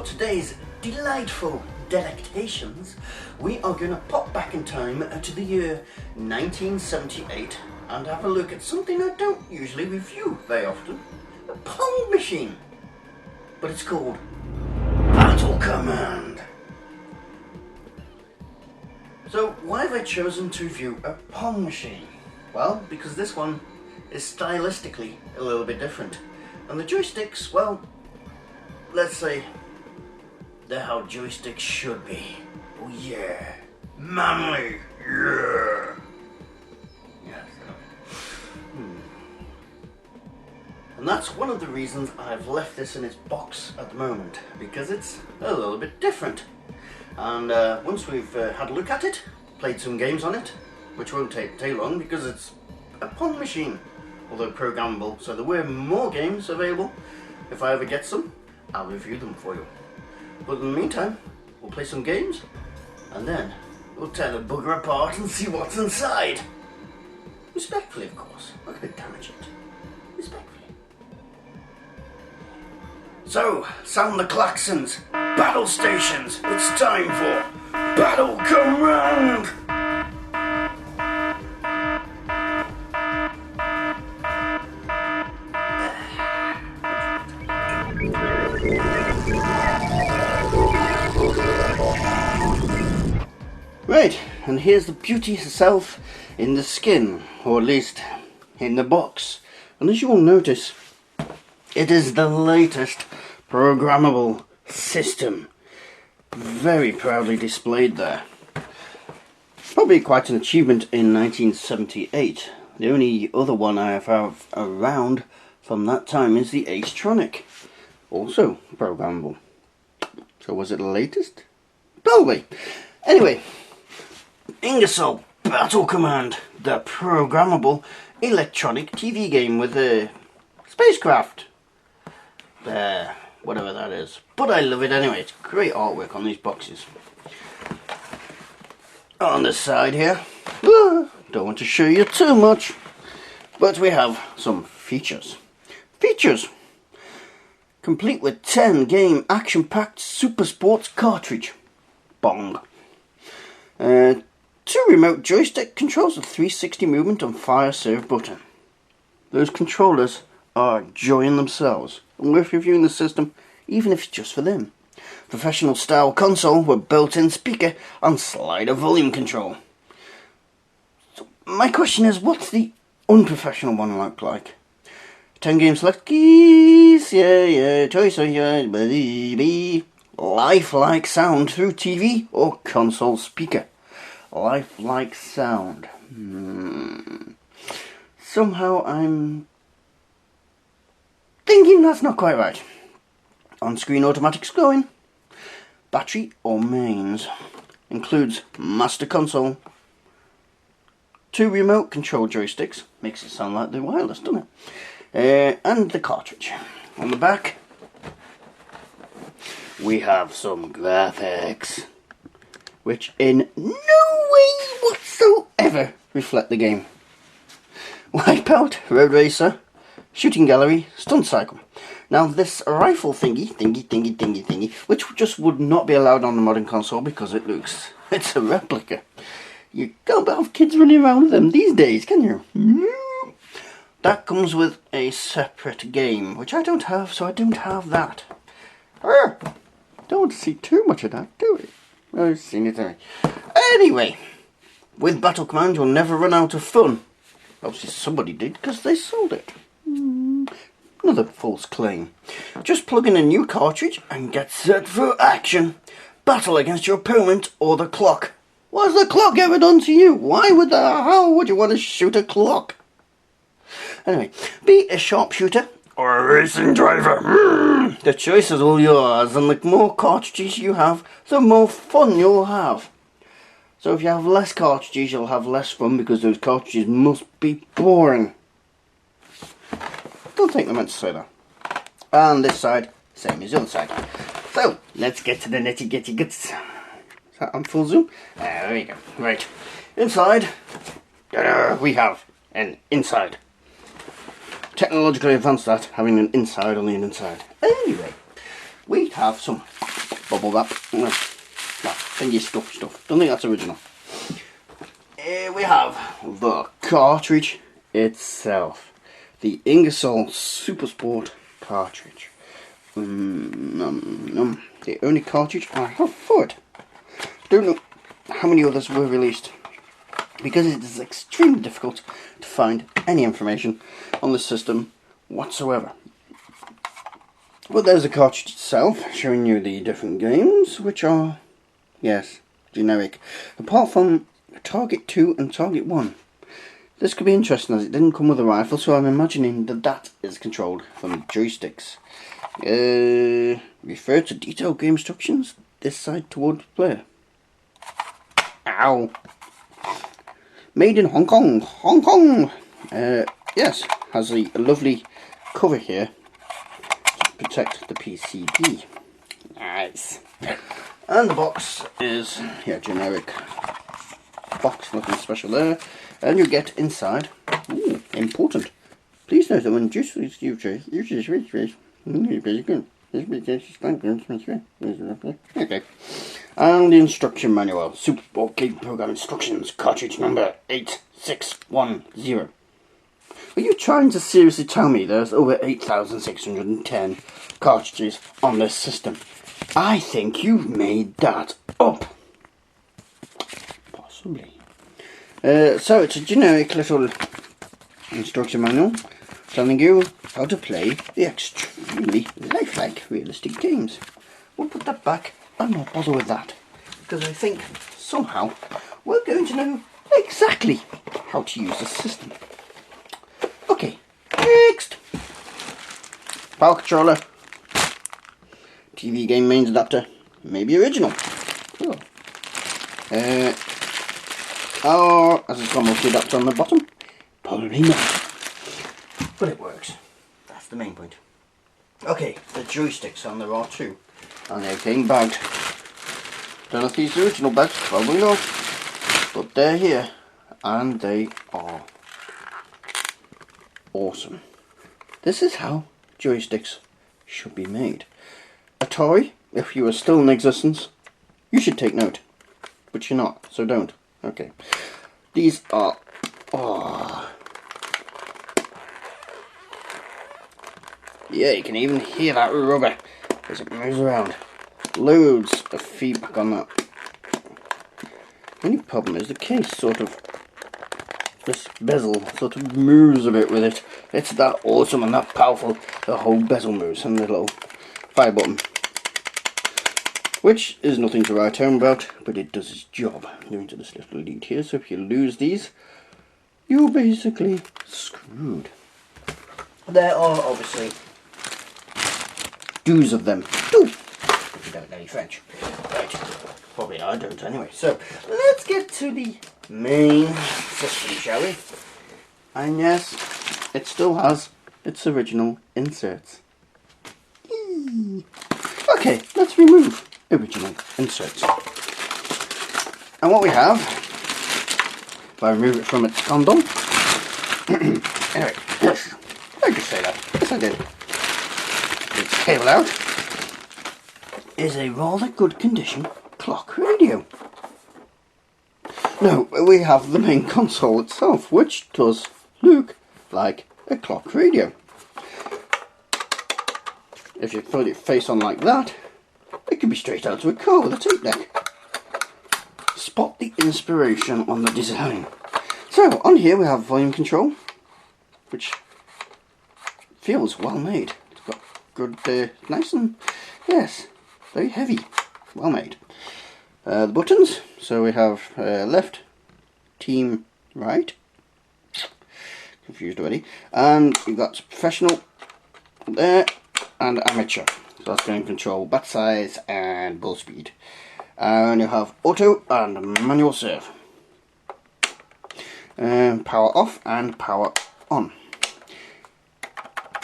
today's delightful delectations, we are going to pop back in time to the year 1978 and have a look at something I don't usually review very often, a Pong machine. But it's called Battle Command. So why have I chosen to review a Pong machine? Well, because this one is stylistically a little bit different. And the joysticks, well, let's say they're how joysticks should be. Oh yeah, manly, yeah. Yes. And that's one of the reasons I've left this in its box at the moment, because it's a little bit different. And once we've had a look at it, played some games on it, which won't take too long because it's a Pong machine, although programmable, so there were more games available. If I ever get some, I'll review them for you. But in the meantime, we'll play some games, and then we'll tear the bugger apart and see what's inside. Respectfully, of course. Not going to damage it. Respectfully. So, sound the klaxons, battle stations. It's time for Battle Command! Right, and here's the beauty herself in the skin, or at least in the box. And as you will notice, it is the latest programmable system. Very proudly displayed there. Probably quite an achievement in 1978. The only other one I have around from that time is the Ace-tronic. Also programmable. So was it the latest? Probably. Anyway, Ingersoll Battle Command, the programmable electronic TV game with a spacecraft. Whatever that is. But I love it anyway. It's great artwork on these boxes. On the side here, don't want to show you too much, but we have some features. Features! Complete with 10 game action-packed Super Sports cartridge. Bong. 2 remote joystick controls, a 360 movement and fire save button. Those controllers are joy in themselves and worth reviewing the system, even if it's just for them. Professional style console with built-in speaker and slider volume control. So my question is, what's the unprofessional one look like? 10 game select keys, choice, lifelike sound through TV or console speaker. Lifelike sound. Somehow I'm thinking that's not quite right. On-screen automatic scrolling. Battery or mains. Includes master console. 2 remote control joysticks. Makes it sound like they're wireless, doesn't it? And the cartridge. On the back, we have some graphics, which in no way whatsoever reflect the game. Wipeout, Road Racer, Shooting Gallery, Stunt Cycle. Now this rifle thingy, which just would not be allowed on the modern console because it's a replica. You can't have kids running around with them these days, can you? No. That comes with a separate game, which I don't have, so I don't have that. Don't want to see too much of that, do we? I've seen it already. Anyway, with Battle Command you'll never run out of fun. Obviously somebody did, because they sold it. Another false claim. Just plug in a new cartridge and get set for action. Battle against your opponent or the clock. What has the clock ever done to you? How would you want to shoot a clock? Anyway, be a sharpshooter or a racing driver. The choice is all yours, and the more cartridges you have, the more fun you'll have. So if you have less cartridges, you'll have less fun because those cartridges must be boring. Don't think I meant to say that. And this side, same as the other side. So, let's get to the nitty-gritty guts. Is that on full zoom? There we go. Right. Inside, we have an inside. Technologically advanced that, having an inside on the inside. Anyway, we have some bubble wrap. No, thingy stuff. Don't think that's original. Here we have the cartridge itself. The Ingersoll Super Sport cartridge. The only cartridge I have for it. Don't know how many others were released, because it is extremely difficult to find any information on the system whatsoever. But there's the cartridge itself, showing you the different games, which are, yes, generic, apart from Target 2 and Target 1. This could be interesting as it didn't come with a rifle, so I'm imagining that that is controlled from joysticks. Refer to detailed game instructions, this side toward the player. Ow! Made in Hong Kong, Hong Kong! Yes, has a lovely cover here to protect the PCB. Nice. And the box is, yeah, generic box, nothing special there. And you get inside, ooh, important. Please note that when joysticks uses switch trace, okay. And the instruction manual, Super Sport Game Program Instructions, cartridge number 8610. Are you trying to seriously tell me there's over 8,610 cartridges on this system? I think you've made that up. Possibly. So it's a generic little instruction manual telling you how to play the extremely lifelike realistic games. We'll put that back and not bother with that, because I think somehow we're going to know exactly how to use the system. Okay, next. Power controller, TV game mains adapter, maybe original. Cool. Or has it got multi-adapter on the bottom? Probably not. But it works. That's the main point. Okay, the joysticks on there are two. And they're getting bagged. Don't know if these are original bags, probably not. But they're here. And they are awesome. This is how joysticks should be made. Atari, if you are still in existence, you should take note. But you're not, so don't. Okay. These are... oh. Yeah, you can even hear that rubber as it moves around. Loads of feedback on that. The only problem is the case sort of... this bezel sort of moves a bit with it. It's that awesome and that powerful. The whole bezel moves and the little fire button. Which is nothing to write home about, but it does its job. Going to this little lead here, so if you lose these, you're basically screwed. There are obviously do's of them. Do. If you don't know any French. Right. Probably I don't anyway. So let's get to the main system, shall we? And yes, it still has its original inserts. Eee. Okay, let's remove original inserts. And what we have, if I remove it from its condom, anyway, yes, I just say that, yes I did. Its cable out is a rather good condition clock radio. No, we have the main console itself, which does look like a clock radio. If you put it face on like that, it could be straight out of a car with a tape deck. Spot the inspiration on the design. So, on here we have volume control, which feels well made. It's got good, nice and, yes, very heavy, well made. The buttons, so we have left, team, right, confused already, and we've got professional there, and amateur. So that's going to control bat size and ball speed. And you have auto and manual serve. Power off and power on.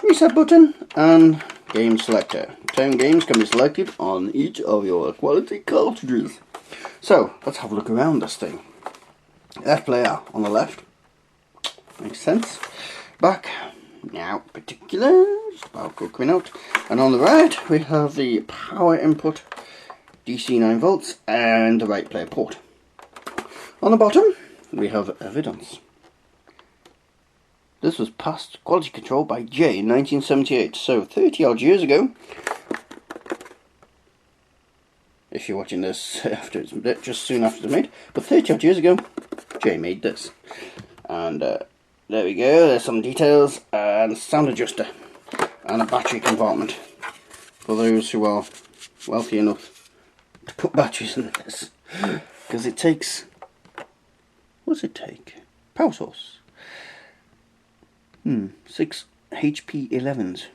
Reset button and game selector. 10 games can be selected on each of your quality cartridges. So let's have a look around this thing. Left player on the left. Makes sense. Back. Now, particulars, power cord coming out, and on the right we have the power input DC 9 volts, and the right player port. On the bottom, we have evidence. This was passed quality control by Jay in 1978, so 30 odd years ago. If you're watching this after it's just soon after it's made, but 30 odd years ago, Jay made this. And there we go, there's some details, and sound adjuster, and a battery compartment for those who are wealthy enough to put batteries in this, because it takes, what does it take? Power source. 6 HP 11s.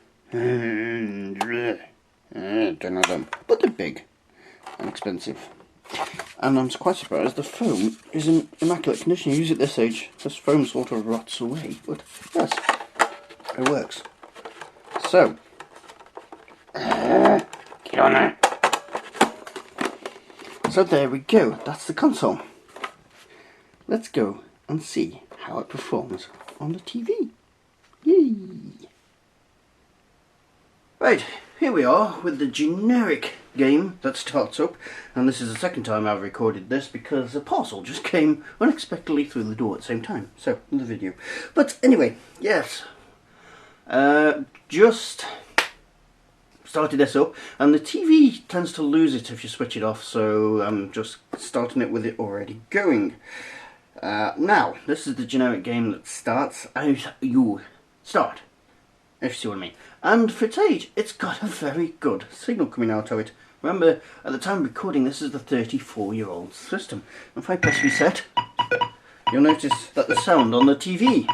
Don't know them, but they're big and expensive. And I'm quite surprised the foam is in immaculate condition. You use it at this age, this foam sort of rots away, but yes, it works. So, get on there. So there we go, that's the console. Let's go and see how it performs on the TV. Yay! Right, here we are with the generic game that starts up, and this is the second time I've recorded this because a parcel just came unexpectedly through the door at the same time, so in the video. But anyway, yes, just started this up, and the TV tends to lose it if you switch it off, so I'm just starting it with it already going. Now, this is the generic game that starts as you start, if you see what I mean. And for its age, it's got a very good signal coming out of it. Remember, at the time of recording, this is the 34-year-old system. If I press reset, you'll notice that the sound on the TV,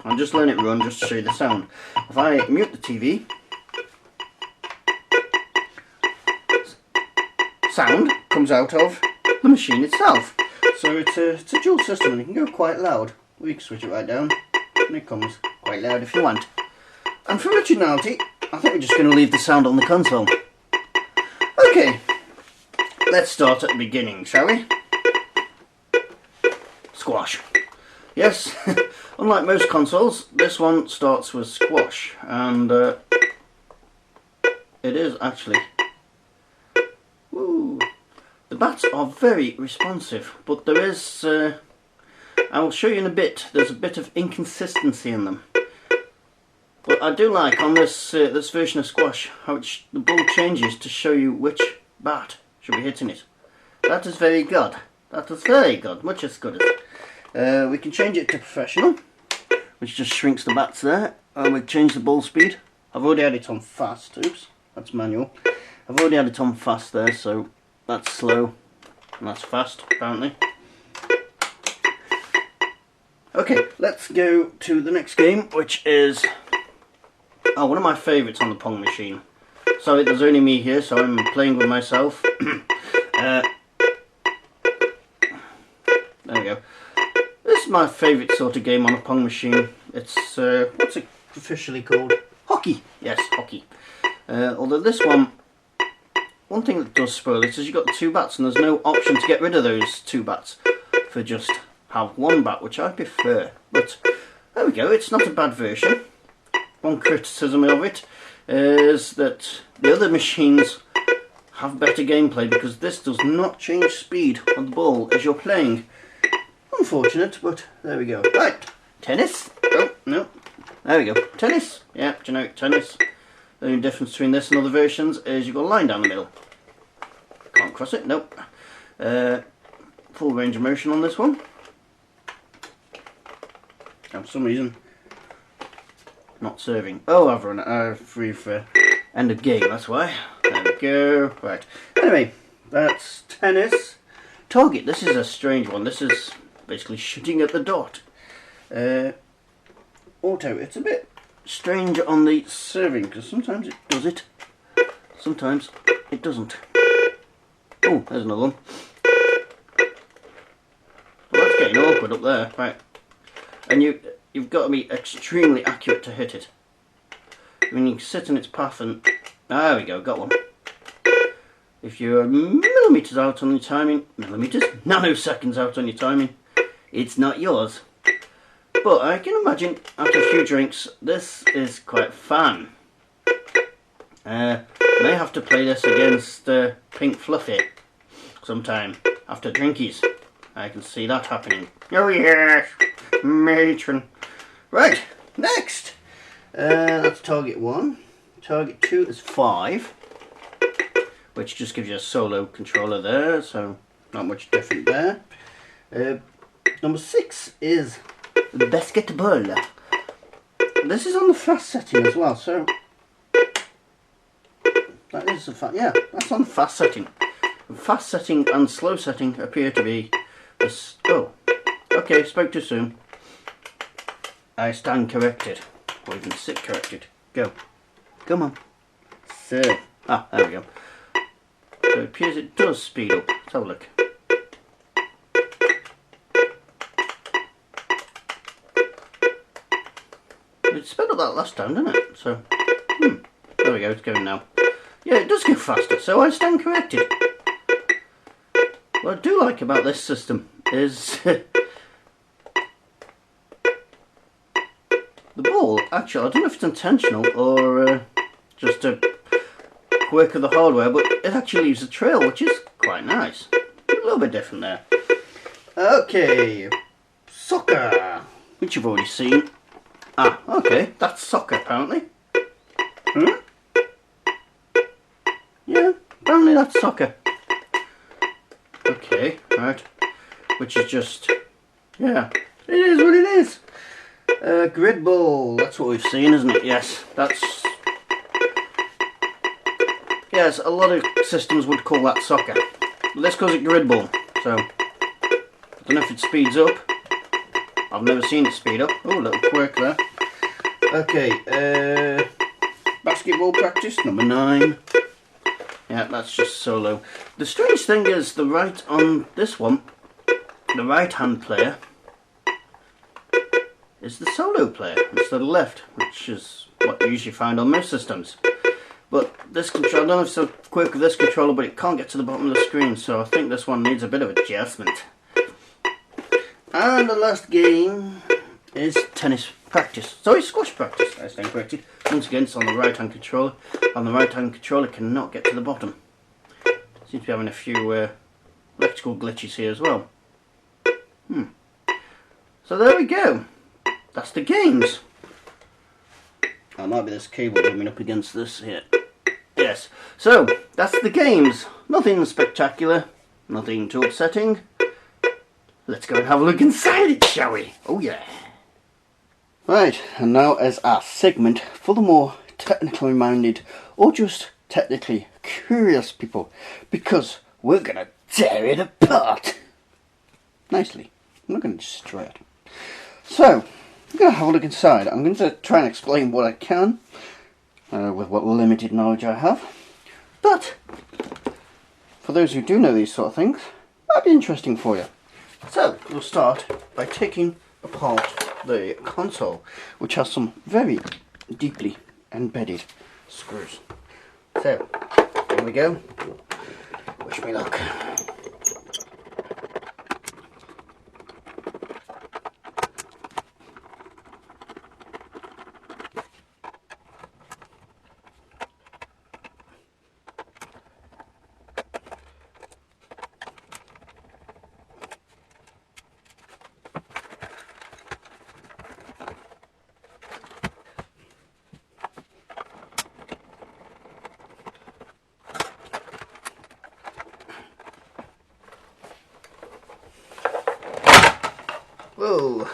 I'll just let it run just to show you the sound. If I mute the TV, sound comes out of the machine itself. So it's a dual system, and it can go quite loud. We can switch it right down, and it comes quite loud if you want. And for originality, I think we're just going to leave the sound on the console. Okay, let's start at the beginning, shall we? Squash. Yes, unlike most consoles, this one starts with squash, and it is actually. Woo. The bats are very responsive, but there is, I will show you in a bit, there's a bit of inconsistency in them. But I do like on this this version of squash how the ball changes to show you which bat should be hitting it. That is very good. That is very good, much as good as. We can change it to professional, which just shrinks the bats there, and we change the ball speed. I've already had it on fast, oops, that's manual. I've already had it on fast there, so that's slow, and that's fast, apparently. Okay, let's go to the next game, which is one of my favourites on the Pong machine. Sorry, there's only me here, so I'm playing with myself. There we go. This is my favourite sort of game on a Pong machine. It's, what's it officially called? Hockey! Yes, hockey. Although this one thing that does spoil it is you've got two bats, and there's no option to get rid of those two bats for just have one bat, which I prefer. But there we go, it's not a bad version. One criticism of it is that the other machines have better gameplay because this does not change speed on the ball as you're playing. Unfortunate, but there we go. Right, tennis. Oh, no. There we go. Tennis. Yeah, generic tennis. The only difference between this and other versions is you've got a line down the middle. Can't cross it, nope. Full range of motion on this one. And for some reason, not serving. Oh, I've run it. Free for end of game, that's why. There we go. Right. Anyway, that's tennis. Target. This is a strange one. This is basically shooting at the dot. Auto. It's a bit strange on the serving because sometimes it does it, sometimes it doesn't. Oh, there's another one. Well, that's getting awkward up there. Right. And you've got to be extremely accurate to hit it. When you sit in its path and... There we go, got one. If you're millimetres out on your timing, nanoseconds out on your timing, it's not yours. But I can imagine after a few drinks, this is quite fun. May have to play this against Pink Fluffy sometime after drinkies. I can see that happening. Oh yes, matron. Right, next. That's target 1. Target 2 is 5, which just gives you a solo controller there, so not much different there. Number 6 is basketball. This is on the fast setting as well, so that is that's on the fast setting. Fast setting and slow setting appear to be this. Oh, okay, spoke too soon. I stand corrected, or even sit corrected. Go, come on. So, there we go. So it appears it does speed up. Let's have a look. It sped up that last time, didn't it? So, there we go, it's going now. Yeah, it does go faster, so I stand corrected. What I do like about this system is the ball, actually, I don't know if it's intentional or just a quirk of the hardware, but it actually leaves a trail, which is quite nice. A little bit different there. Okay, soccer, which you've already seen. Okay, that's soccer apparently. Yeah, apparently that's soccer. Okay, right. Which is just, yeah, it is what it is. Grid ball, that's what we've seen, isn't it? Yes, that's... Yes, a lot of systems would call that soccer. But this calls it grid ball, so... I don't know if it speeds up. I've never seen it speed up. Oh, a little quirk there. Okay, basketball practice, number 9. Yeah, that's just solo. The strange thing is, the right on this one, the right-hand player is the solo player instead of left, which is what you usually find on most systems. But this controller, I don't know if it's a quirk of this controller, but it can't get to the bottom of the screen, so I think this one needs a bit of adjustment. And the last game is tennis practice. Sorry, squash practice. I stand corrected. Once again, it's on the right-hand controller. On the right-hand controller, cannot get to the bottom. Seems to be having a few electrical glitches here as well. So there we go. That's the games. That might be this cable coming up against this here. Yes. So that's the games. Nothing spectacular. Nothing too upsetting. Let's go and have a look inside it, shall we? Oh yeah. Right, and now as our segment for the more technically minded or just technically curious people, because we're gonna tear it apart. Nicely. I'm not gonna destroy it. So, I'm gonna have a look inside. I'm going to try and explain what I can, with what limited knowledge I have. But, for those who do know these sort of things, might be interesting for you. So, we'll start by taking apart the console, which has some very deeply embedded screws. So, here we go. Wish me luck. Whoa!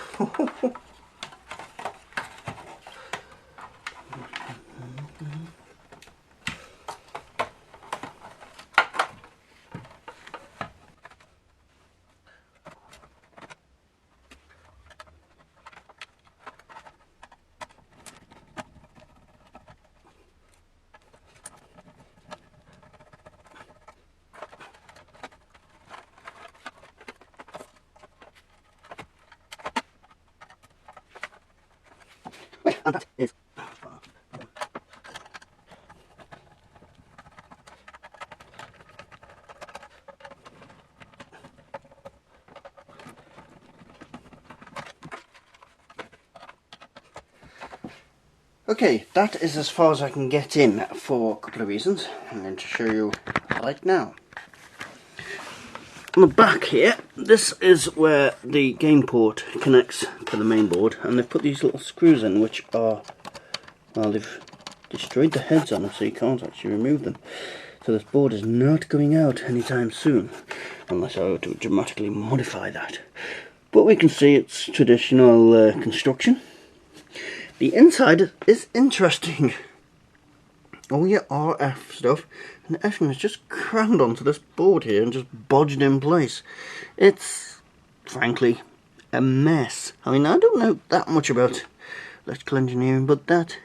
And that is Okay, that is as far as I can get in for a couple of reasons. I'm going to show you right now. On the back here, this is where the game port connects to the main board, and they've put these little screws in which are, well, they've destroyed the heads on them so you can't actually remove them. So this board is not going out anytime soon, unless I were to dramatically modify that. But we can see it's traditional construction. The inside is interesting. All your RF stuff and everything is just crammed onto this board here and just bodged in place. It's, frankly, a mess. I mean, I don't know that much about electrical engineering, but that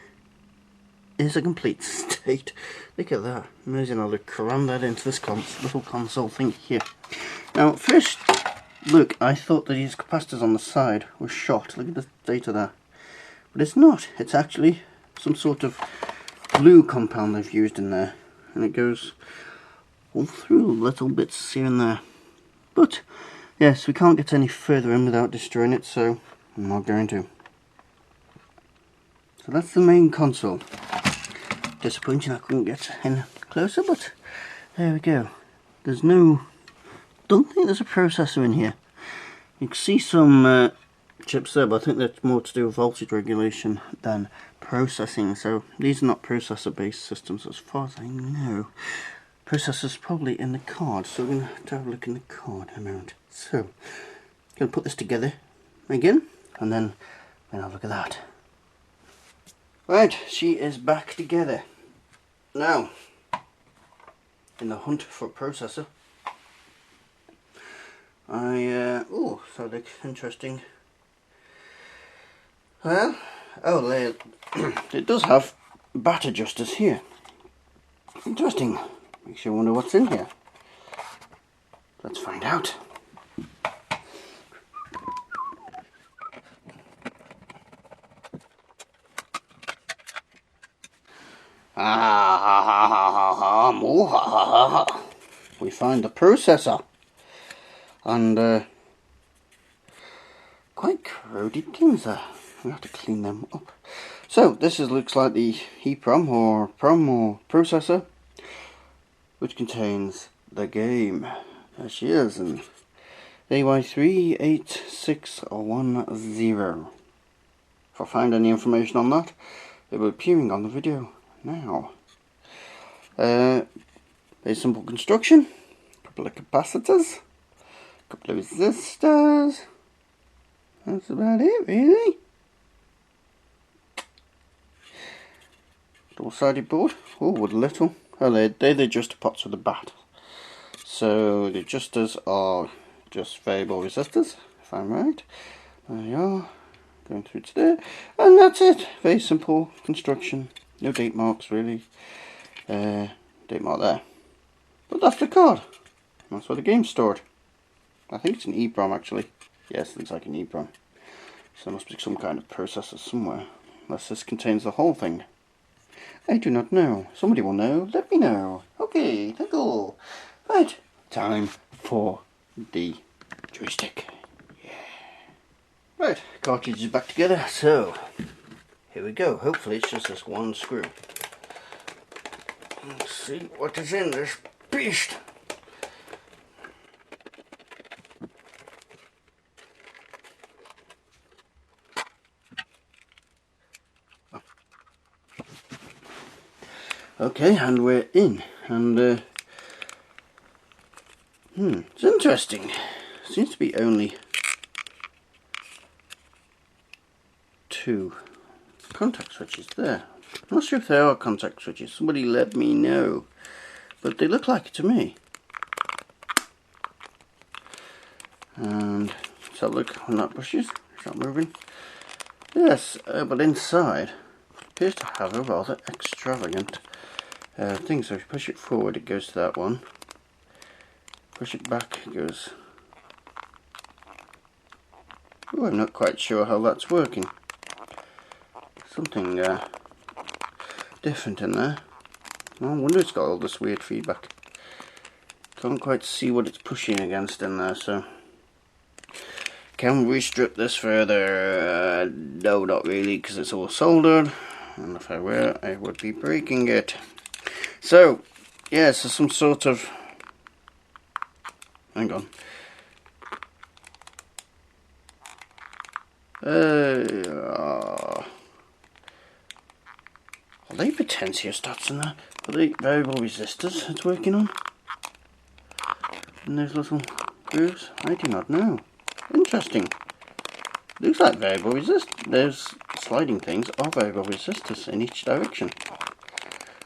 is a complete state. Look at that. Amazing how they crammed that into this little console thing here. Now, first look, I thought that these capacitors on the side were shot. Look at the data there. But it's not. It's actually some sort of glue compound they've used in there, and it goes all through little bits here and there. But yes, we can't get any further in without destroying it, so I'm not going to. So that's the main console. Disappointing I couldn't get in closer, but there we go. There's no, don't think there's a processor in here. You can see some chips there, but I think that's more to do with voltage regulation than processing. So these are not processor based systems as far as I know. Processor's probably in the card, so we're going to have to have a look in the card in a moment. So I'm going to put this together again, and then we'll have a look at that. Right, she is back together. Now, in the hunt for a processor, oh, so looks interesting. Well, oh, it does have bat adjusters here. Interesting. Makes you wonder what's in here. Let's find out. We find the processor. And quite corroded things there. We have to clean them up. So this looks like the EEPROM or processor, which contains the game. There she is, and AY38610. If I find any information on that, it will be appearing on the video now. Very simple construction. A couple of capacitors. A couple of resistors. That's about it, really. Double-sided board. Oh, with a little. Oh, they're the adjuster pots for the bat. So the adjusters are just variable resistors, if I'm right. There you are. Going through to there. And that's it. Very simple construction. No date marks, really. Date mark there. But that's the card. That's where the game's stored. I think it's an EEPROM, actually. Yes, it looks like an EEPROM. So there must be some kind of processor somewhere. Unless this contains the whole thing. I do not know. Somebody will know. Let me know. Okay, thank you. Right, time for the joystick. Yeah. Right, cartridge is back together. So, here we go. Hopefully it's just this one screw. Let's see what is in this beast. Okay, and we're in, and it's interesting. Seems to be only 2 contact switches there. I'm not sure if they are contact switches. Somebody let me know, but they look like it to me. And let's have a look on that brushes. Is that moving? Yes, but inside it appears to have a rather extravagant thing. So if you push it forward, it goes to that one. Push it back, it goes. Oh, I'm not quite sure how that's working. Something different in there. No wonder it's got all this weird feedback. Can't quite see what it's pushing against in there, so. Can we strip this further? No, not really, because it's all soldered. and if I were, I would be breaking it. So, yeah, so some sort of... Hang on. Are they potentiostats in there? Are they variable resistors it's working on? And those little grooves? I do not know. Interesting. Looks like variable resist. Those sliding things are variable resistors in each direction.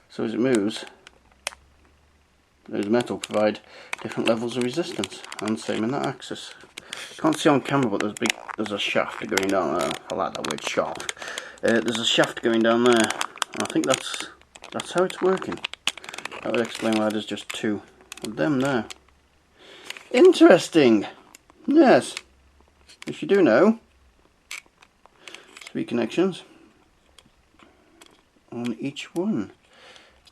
So as it moves, those metal provide different levels of resistance, and same in that axis. Can't see on camera, but there's a shaft going down there. I like that word, shaft. There's a shaft going down there. And I think that's how it's working. That would explain why there's just two of them there. Interesting. Yes. If you do know, 3 connections on each one,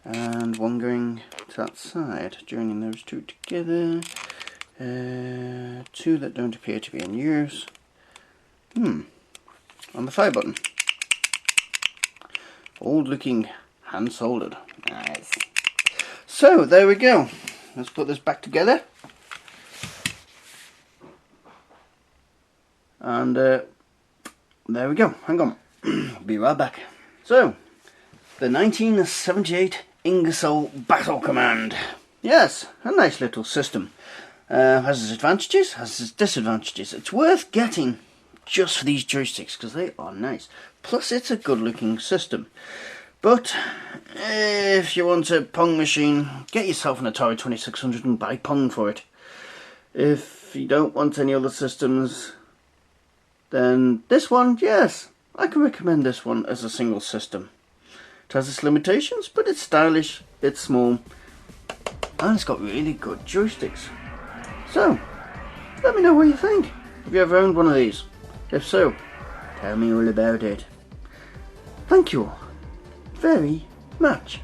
and one going to that side, joining those two together. 2 that don't appear to be in use. On the fire button. Old looking, hand soldered. Nice. So there we go. Let's put this back together. And there we go. Hang on. Be right back. So, the 1978 Ingersoll Battle Command. Yes, a nice little system. Has its advantages, has its disadvantages. It's worth getting just for these joysticks because they are nice. Plus it's a good looking system. But if you want a Pong machine, get yourself an Atari 2600 and buy Pong for it. If you don't want any other systems, then this one, yes, I can recommend this one as a single system. It has its limitations, but it's stylish, it's small, and it's got really good joysticks. So, let me know what you think. Have you ever owned one of these? If so, tell me all about it. Thank you all very much.